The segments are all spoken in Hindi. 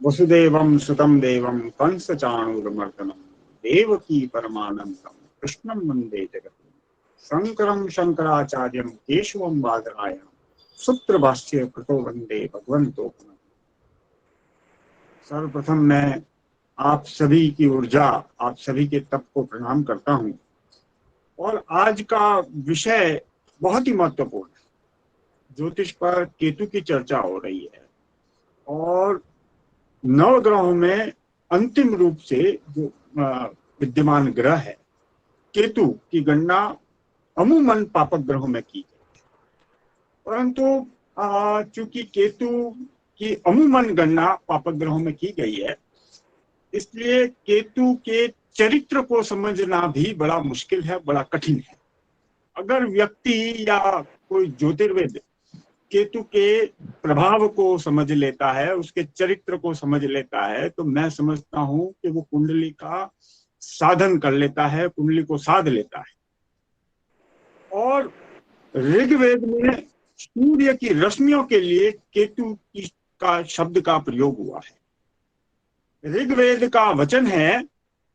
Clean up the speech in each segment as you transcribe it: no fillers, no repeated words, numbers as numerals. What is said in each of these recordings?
वसुदेवं सुतं देवं कंसचाणूरमर्दनं देवकी परमानंदं कृष्णं वंदे जगत् शंकरं शंकराचार्यं केशवं बादरायणं सूत्रभाष्य कृतो वंदे भगवन्तो पुनः। सर्वप्रथम मैं आप सभी की ऊर्जा, आप सभी के तप को प्रणाम करता हूं। और आज का विषय बहुत ही महत्वपूर्ण है। ज्योतिष पर केतु की चर्चा हो रही है और नवग्रहों में अंतिम रूप से जो विद्यमान ग्रह है केतु की गणना अमूमन पापक ग्रहों में की गई है, परंतु चूंकि केतु की अमूमन गणना पापक ग्रहों में की गई है, इसलिए केतु के चरित्र को समझना भी बड़ा मुश्किल है, बड़ा कठिन है। अगर व्यक्ति या कोई ज्योतिर्वेद केतु के प्रभाव को समझ लेता है, उसके चरित्र को समझ लेता है, तो मैं समझता हूं कि वो कुंडली का साधन कर लेता है, कुंडली को साध लेता है। और ऋग्वेद में सूर्य की रश्मियों के लिए केतु का शब्द का प्रयोग हुआ है। ऋग्वेद का वचन है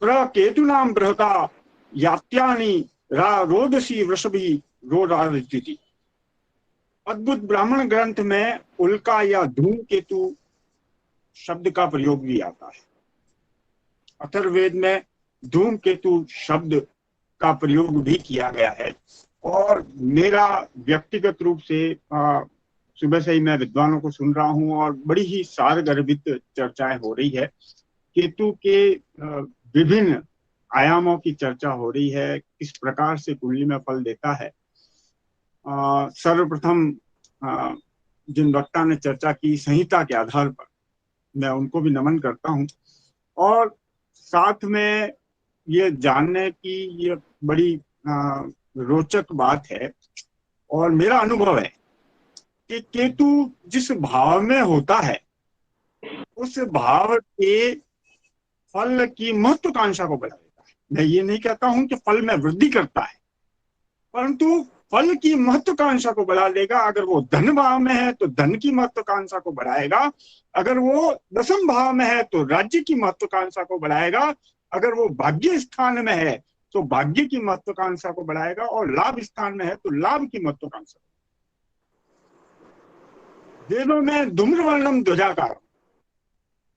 प्रकेतु नाम बृहता यात्यानि रोदसी वृषभि रोदादिति। अद्भुत ब्राह्मण ग्रंथ में उल्का या धूमकेतु शब्द का प्रयोग भी आता है। अथर्ववेद में धूमकेतु शब्द का प्रयोग भी किया गया है। और मेरा व्यक्तिगत रूप से सुबह से ही मैं विद्वानों को सुन रहा हूं और बड़ी ही सारगर्भित चर्चाएं हो रही है। केतु के विभिन्न आयामों की चर्चा हो रही है, किस प्रकार से कुंडली में फल देता है। सर्वप्रथम जिन वक्ता ने चर्चा की संहिता के आधार पर, मैं उनको भी नमन करता हूं। और साथ में ये जानने की ये बड़ी रोचक बात है और मेरा अनुभव है कि केतु जिस भाव में होता है उस भाव के फल की महत्वाकांक्षा को बढ़ा देता है। मैं ये नहीं कहता हूं कि फल में वृद्धि करता है, परंतु फल की महत्वाकांक्षा को बढ़ा देगा। अगर वो धन भाव में है तो धन की महत्वाकांक्षा को बढ़ाएगा, अगर वो दशम भाव में है तो राज्य की महत्वाकांक्षा को बढ़ाएगा, अगर वो भाग्य स्थान में है तो भाग्य की महत्वाकांक्षा को बढ़ाएगा, और लाभ स्थान में है तो लाभ की महत्वाकांक्षा। वेदों में धूम्र वर्णम ध्वजाकार,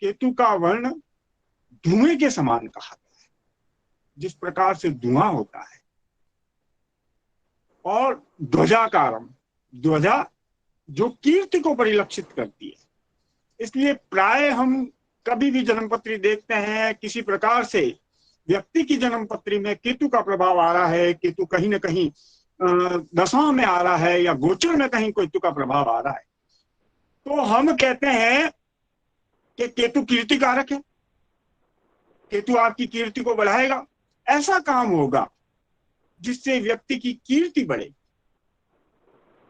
केतु का वर्ण धुएं के समान कहा गया है। जिस प्रकार से धुआं होता है, और ध्वजाकारम, ध्वजा जो कीर्ति को परिलक्षित करती है। इसलिए प्राय हम कभी भी जन्मपत्री देखते हैं, किसी प्रकार से व्यक्ति की जन्मपत्री में केतु का प्रभाव आ रहा है, केतु कहीं ना कहीं दशाओं में आ रहा है या गोचर में कहीं केतु का प्रभाव आ रहा है, तो हम कहते हैं कि केतु कीर्ति कारक है, केतु आपकी कीर्ति को बढ़ाएगा। ऐसा काम होगा जिससे व्यक्ति की कीर्ति बढ़े।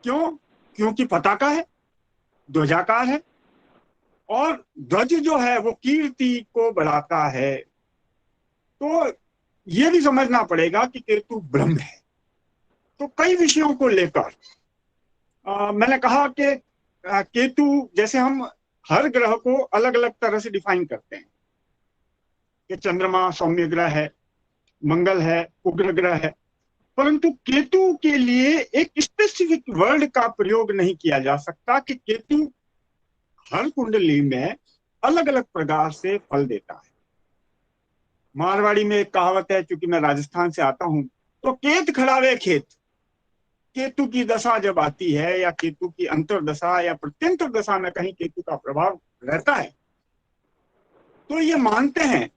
क्यों? क्योंकि पताका है, ध्वजाकार है, और ध्वज जो है वो कीर्ति को बढ़ाता है। तो ये भी समझना पड़ेगा कि केतु ब्रह्म है। तो कई विषयों को लेकर मैंने कहा कि केतु, जैसे हम हर ग्रह को अलग अलग तरह से डिफाइन करते हैं कि चंद्रमा सौम्य ग्रह है, मंगल है, उग्र ग्रह है, परंतु केतु के लिए एक स्पेसिफिक वर्ड का प्रयोग नहीं किया जा सकता कि केतु हर कुंडली में अलग अलग प्रकार से फल देता है। मारवाड़ी में एक कहावत है, क्योंकि मैं राजस्थान से आता हूं, तो केत खड़ावे खेत। केतु की दशा जब आती है या केतु की अंतर्दशा या प्रत्यंतर दशा में कहीं केतु का प्रभाव रहता है, तो ये मानते हैं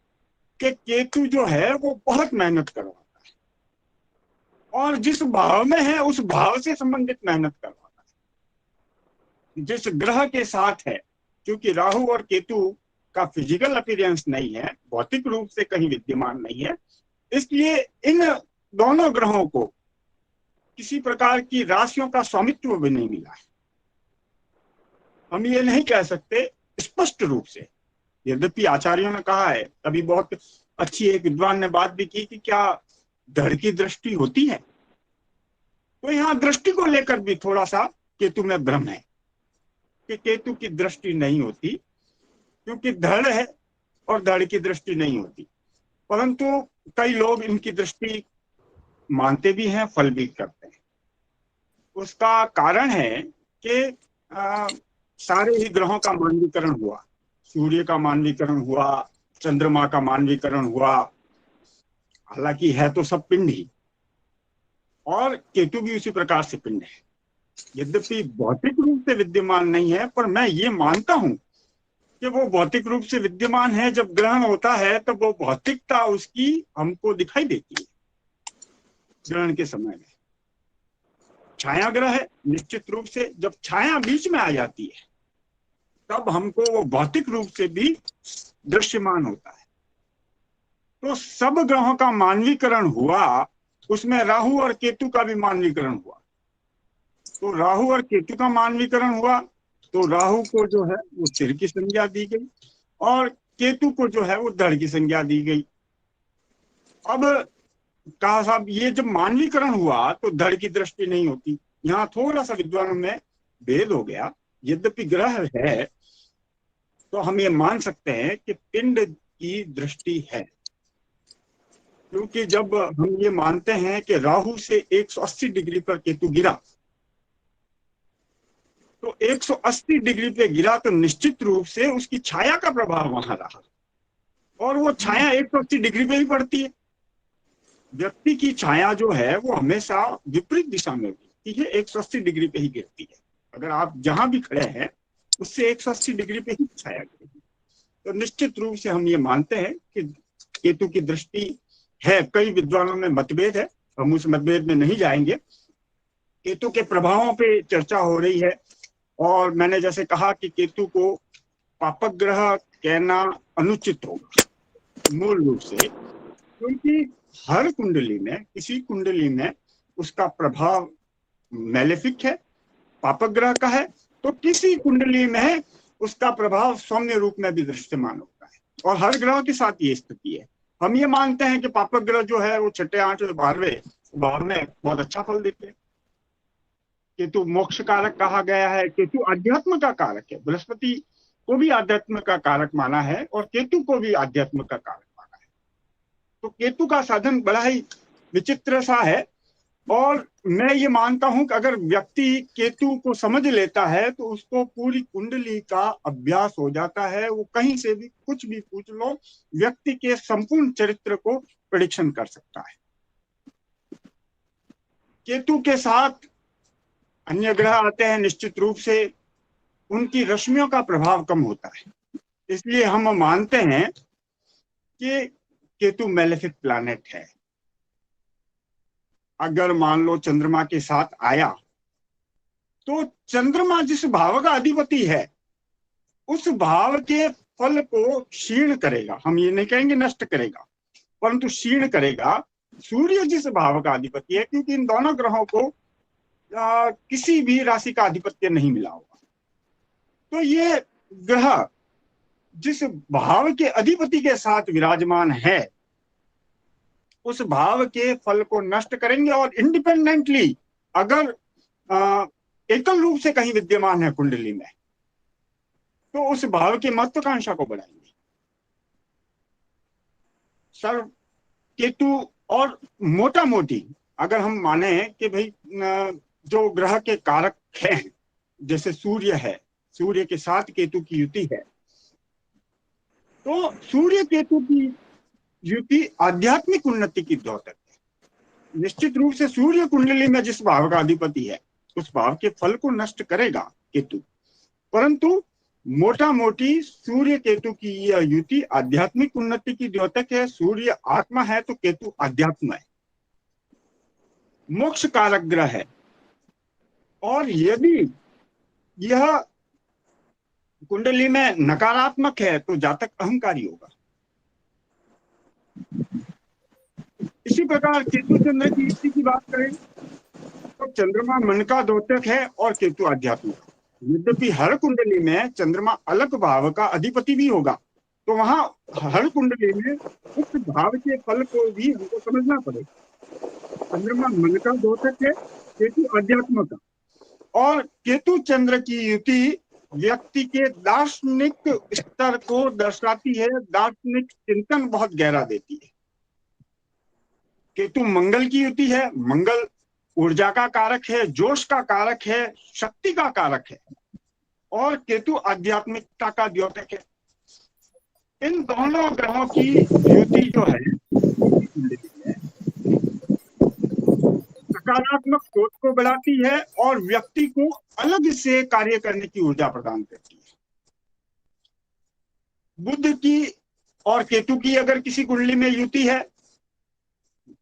कि केतु जो है वो बहुत मेहनत करवाता है, और जिस भाव में है उस भाव से संबंधित मेहनत करवाता है। जिस ग्रह के साथ है, क्योंकि राहु और केतु का फिजिकल अपीयरेंस नहीं है, भौतिक रूप से कहीं विद्यमान नहीं है, इसलिए इन दोनों ग्रहों को किसी प्रकार की राशियों का स्वामित्व भी नहीं मिला है। हम ये नहीं कह सकते स्पष्ट रूप से, यद्यपि आचार्यों ने कहा है। अभी बहुत अच्छी एक विद्वान ने बात भी की कि क्या धड़ की दृष्टि होती है, तो यहाँ दृष्टि को लेकर भी थोड़ा सा केतु में भ्रम है कि केतु की दृष्टि नहीं होती। क्योंकि धड़ है और धड़ की दृष्टि नहीं होती। परंतु कई लोग इनकी दृष्टि मानते भी हैं, फल भी करते हैं। उसका कारण है कि सारे ही ग्रहों का मानवीकरण हुआ, सूर्य का मानवीकरण हुआ, चंद्रमा का मानवीकरण हुआ, हालांकि है तो सब पिंड ही, और केतु भी उसी प्रकार से पिंड है। यद्यपि भौतिक रूप से विद्यमान नहीं है, पर मैं ये मानता हूं कि वो भौतिक रूप से विद्यमान है। जब ग्रहण होता है तब वो भौतिकता उसकी हमको दिखाई देती है। ग्रहण के समय में छाया ग्रह है, निश्चित रूप से जब छाया बीच में आ जाती है तब हमको वो भौतिक रूप से भी दृश्यमान होता है। तो सब ग्रहों का मानवीकरण हुआ, उसमें राहु और केतु का भी मानवीकरण हुआ। तो राहु और केतु का मानवीकरण हुआ तो राहु को जो है वो सिर की संज्ञा दी गई और केतु को जो है वो धड़ की संज्ञा दी गई। अब कहा साहब ये जब मानवीकरण हुआ तो धड़ की दृष्टि नहीं होती। यहाँ थोड़ा सा विद्वानों में भेद हो गया। यद्यपि ग्रह है तो हम ये मान सकते हैं कि पिंड की दृष्टि है, क्योंकि जब हम ये मानते हैं कि राहु से 180 डिग्री पर केतु गिरा, तो 180 डिग्री पे गिरा तो निश्चित रूप से उसकी छाया का प्रभाव वहां रहा, और वो छाया 180 डिग्री पे ही पड़ती है। व्यक्ति की छाया जो है वो हमेशा विपरीत दिशा में गिरती है, 180 डिग्री पे ही गिरती है। अगर आप जहां भी खड़े हैं उससे 180 डिग्री पे ही छाया गिरेगी। तो निश्चित रूप से हम ये मानते हैं कि केतु की दृष्टि है। कई विद्वानों में मतभेद है, हम उस मतभेद में नहीं जाएंगे। केतु के प्रभावों पे चर्चा हो रही है, और मैंने जैसे कहा कि केतु को पापक ग्रह कहना अनुचित होगा मूल रूप से, क्योंकि हर कुंडली में, किसी कुंडली में उसका प्रभाव मैलेफिक है, पापक ग्रह का है, तो किसी कुंडली में उसका प्रभाव सौम्य रूप में भी दृश्यमान होता है। और हर ग्रह के साथ ये स्थिति है। हम ये मानते हैं कि पापक ग्रह जो है वो 6, 8 और 12वें भाव में बहुत अच्छा फल देते हैं। केतु मोक्ष कारक कहा गया है, केतु अध्यात्म का कारक है। बृहस्पति को भी आध्यात्म का कारक माना है और केतु को भी आध्यात्म का कारक माना है। तो केतु का साधन बड़ा ही विचित्र सा है, और मैं ये मानता हूं कि अगर व्यक्ति केतु को समझ लेता है तो उसको पूरी कुंडली का अभ्यास हो जाता है। वो कहीं से भी कुछ भी पूछ लो, व्यक्ति के संपूर्ण चरित्र को प्रेडिक्शन कर सकता है। केतु के साथ अन्य ग्रह आते हैं, निश्चित रूप से उनकी रश्मियों का प्रभाव कम होता है। इसलिए हम मानते हैं कि केतु मैलेफिक प्लैनेट है। अगर मान लो चंद्रमा के साथ आया तो चंद्रमा जिस भाव का अधिपति है उस भाव के फल को क्षीण करेगा। हम ये नहीं कहेंगे नष्ट करेगा, परंतु क्षीण करेगा। सूर्य जिस भाव का अधिपति है, क्योंकि इन दोनों ग्रहों को किसी भी राशि का आधिपत्य नहीं मिला होगा, तो ये ग्रह जिस भाव के अधिपति के साथ विराजमान है उस भाव के फल को नष्ट करेंगे। और इंडिपेंडेंटली अगर एकल रूप से कहीं विद्यमान है कुंडली में तो उस भाव की महत्वाकांक्षा को बढ़ाएंगे। सर केतु और मोटा मोटी अगर हम माने कि भाई जो ग्रह के कारक हैं, जैसे सूर्य है, सूर्य के साथ केतु की युति है, तो सूर्य केतु की युति आध्यात्मिक उन्नति की द्योतक है। निश्चित रूप से सूर्य कुंडली में जिस भाव का अधिपति है उस भाव के फल को नष्ट करेगा केतु, परंतु मोटा मोटी सूर्य केतु की यह युति आध्यात्मिक उन्नति की द्योतक है। सूर्य आत्मा है तो केतु अध्यात्म है, मोक्ष कारक ग्रह है। और यदि यह कुंडली में नकारात्मक है तो जातक अहंकारी होगा। इसी प्रकार केतु चंद्र की युति की बात करें तो चंद्रमा मन का द्योतक है और केतु अध्यात्म का। यद्यपि हर कुंडली में चंद्रमा अलग भाव का अधिपति भी होगा, तो वहां हर कुंडली में उस भाव के फल को भी हमको समझना पड़ेगा। चंद्रमा मन का द्योतक है, केतु अध्यात्म का, और केतु चंद्र की युति व्यक्ति के दार्शनिक स्तर को दर्शाती है, दार्शनिक चिंतन बहुत गहरा देती है। केतु मंगल की युति है, मंगल ऊर्जा का कारक है, जोश का कारक है, शक्ति का कारक है, और केतु आध्यात्मिकता का द्योतक है। इन दोनों ग्रहों की युति जो है सकारात्मक सोच को बढ़ाती है और व्यक्ति को अलग से कार्य करने की ऊर्जा प्रदान करती है। बुध की और केतु की अगर किसी कुंडली में युति है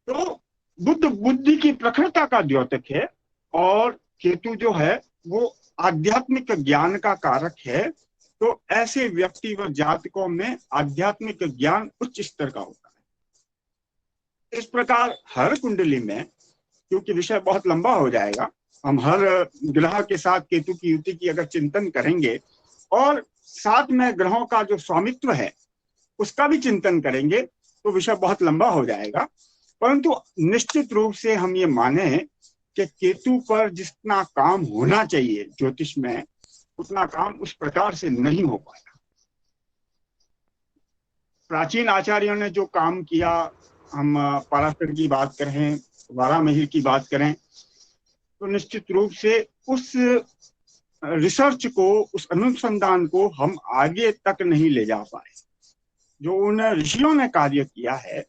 तो बुध बुद्धि की प्रखरता का द्योतक है और केतु जो है वो आध्यात्मिक ज्ञान का कारक है। तो ऐसे व्यक्ति व जातकों में आध्यात्मिक ज्ञान उच्च स्तर का होता है। इस प्रकार हर कुंडली में, क्योंकि विषय बहुत लंबा हो जाएगा, हम हर ग्रह के साथ केतु की युति की अगर चिंतन करेंगे और साथ में ग्रहों का जो स्वामित्व है उसका भी चिंतन करेंगे तो विषय बहुत लंबा हो जाएगा। परंतु निश्चित रूप से हम ये माने कि केतु पर जितना काम होना चाहिए ज्योतिष में उतना काम उस प्रकार से नहीं हो पाया। प्राचीन आचार्यों ने जो काम किया, हम पराशर की बात करें, वारामिहिर की बात करें, तो निश्चित रूप से उस रिसर्च को, उस अनुसंधान को हम आगे तक नहीं ले जा पाए। जो उन ऋषियों ने कार्य किया है,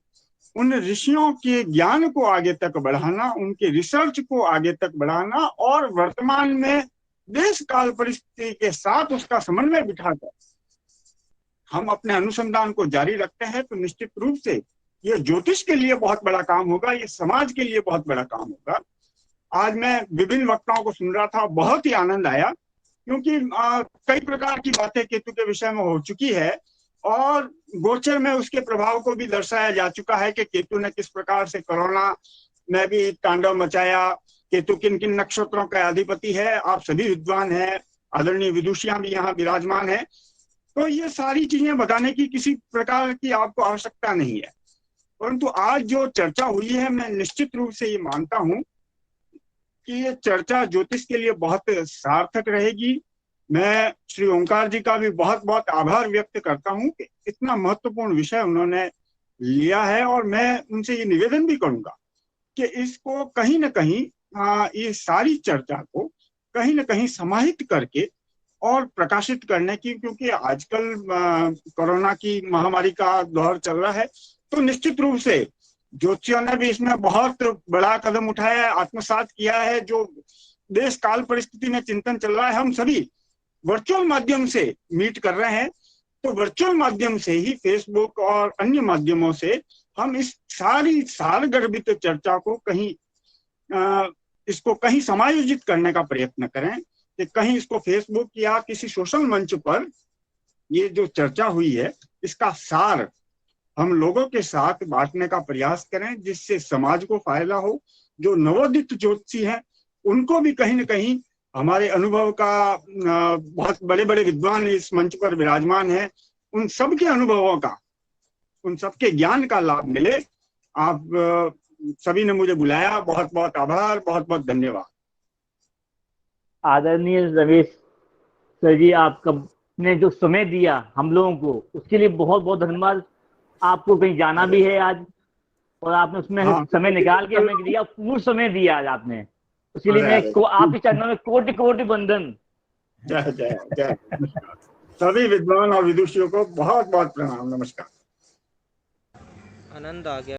उन ऋषियों के ज्ञान को आगे तक बढ़ाना, उनके रिसर्च को आगे तक बढ़ाना और वर्तमान में देश काल परिस्थिति के साथ उसका समन्वय बिठाकर हम अपने अनुसंधान को जारी रखते हैं तो निश्चित रूप से ये ज्योतिष के लिए बहुत बड़ा काम होगा, ये समाज के लिए बहुत बड़ा काम होगा। आज मैं विभिन्न वक्ताओं को सुन रहा था, बहुत ही आनंद आया, क्योंकि कई प्रकार की बातें केतु के विषय में हो चुकी है और गोचर में उसके प्रभाव को भी दर्शाया जा चुका है कि केतु ने किस प्रकार से कोरोना में भी तांडव मचाया। केतु किन किन नक्षत्रों का अधिपति है, आप सभी विद्वान हैं, आदरणीय विदुषियां भी यहाँ विराजमान है, तो ये सारी चीजें बताने की किसी प्रकार की आपको आवश्यकता नहीं है। परंतु आज जो चर्चा हुई है, मैं निश्चित रूप से ये मानता हूं कि ये चर्चा ज्योतिष के लिए बहुत सार्थक रहेगी। मैं श्री ओंकार जी का भी बहुत बहुत आभार व्यक्त करता हूं कि इतना महत्वपूर्ण विषय उन्होंने लिया है और मैं उनसे ये निवेदन भी करूंगा कि इसको कहीं ना कहीं ये सारी चर्चा को कहीं ना कहीं समाहित करके और प्रकाशित करने की, क्योंकि आजकल कोरोना की महामारी का दौर चल रहा है, तो निश्चित रूप से ज्योतिषियों ने भी इसमें बहुत बड़ा कदम उठाया है, आत्मसात किया है। जो देश काल परिस्थिति में चिंतन चल रहा है, हम सभी वर्चुअल माध्यम से मीट कर रहे हैं, तो वर्चुअल माध्यम से ही फेसबुक और अन्य माध्यमों से हम इस सारी सारगर्भित चर्चा को कहीं इसको कहीं समायोजित करने का प्रयत्न करें कि कहीं इसको फेसबुक या किसी सोशल मंच पर ये जो चर्चा हुई है इसका सार हम लोगों के साथ बांटने का प्रयास करें, जिससे समाज को फायदा हो। जो नवोदित ज्योतिषी हैं उनको भी कहीं ना कहीं हमारे अनुभव का, बहुत बड़े बड़े विद्वान इस मंच पर विराजमान हैं, उन सबके अनुभवों का, उन सबके ज्ञान का लाभ मिले। आप सभी ने मुझे बुलाया, बहुत बहुत आभार, बहुत बहुत धन्यवाद। आदरणीय रमेश सर जी, आपने जो समय दिया हम लोगों को, उसके लिए बहुत बहुत धन्यवाद। आपको कहीं जाना भी है आज और आपने उसमें समय निकाल के हमें दिया, पूर्ण समय दिया आज आपने, उसके लिए मैं आपके चरणों में कोटि कोटि वंदन। जय जय जय। सभी विद्वान और विदुषियों को बहुत बहुत प्रणाम, नमस्कार। आनंद आ गया।